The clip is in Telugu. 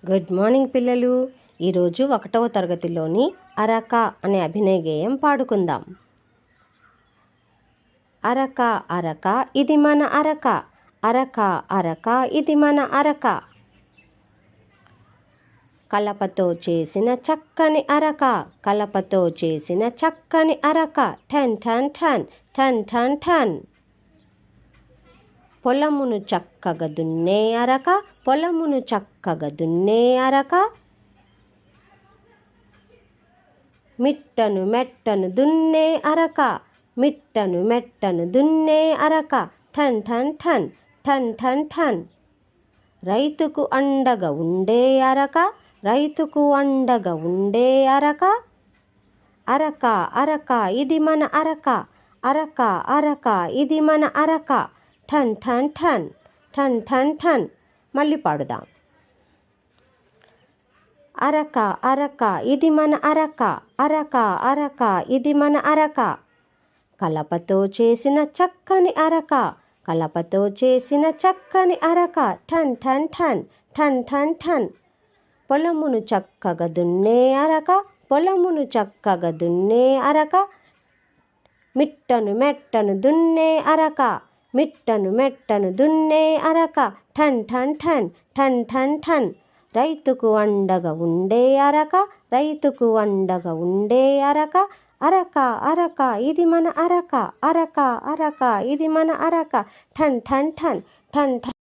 గుడ్ మార్నింగ్ పిల్లలు. ఈరోజు 1వ తరగతిలోని అరక అనే అభినయ గేయం పాడుకుందాం. అరక అరక ఇది మన అరక, అరక అరక ఇది మన అరక, కలపతో చేసిన చక్కని అరక, కలపతో చేసిన చక్కని అరక, టన్ టన్ టన్ టన్ టన్ టన్. పొలమును చక్కగా దున్నే అరక, పొలమును చక్కగా దున్నే అరక, మిట్టను మెట్టను దున్నే అరక, మిట్టను మెట్టను దున్నే అరక, టన్ టన్ టన్ టన్ టన్ టన్. రైతుకు అండగా ఉండే అరక, రైతుకు అండగా ఉండే అరక, అరక అరక ఇది మన అరక, అరక అరక ఇది మన అరక, టన్ టన్ టన్ టన్ టన్ టన్. మళ్ళీ పాడుదాం. అరక అరక ఇది మన అరక, అరక అరక ఇది మన అరక, కలపతో చేసిన చక్కని అరక, కలపతో చేసిన చక్కని అరక, టన్ టన్ టన్ టన్ టన్ టన్. పొలమును చక్కగా దున్నే అరక, పొలమును చక్కగా దున్నే అరక, మిట్టను మెట్టను దున్నే అరక, మిట్టను మెట్టను దున్నే అరక, టన్ టన్ టన్ టన్ టన్ టన్. రైతుకు అండగా ఉండే అరక, రైతుకు అండగా ఉండే అరక, అరక అరక ఇది మన అరక, అరక అరక ఇది మన అరక, టన్ టన్ టన్ టన్ టన్.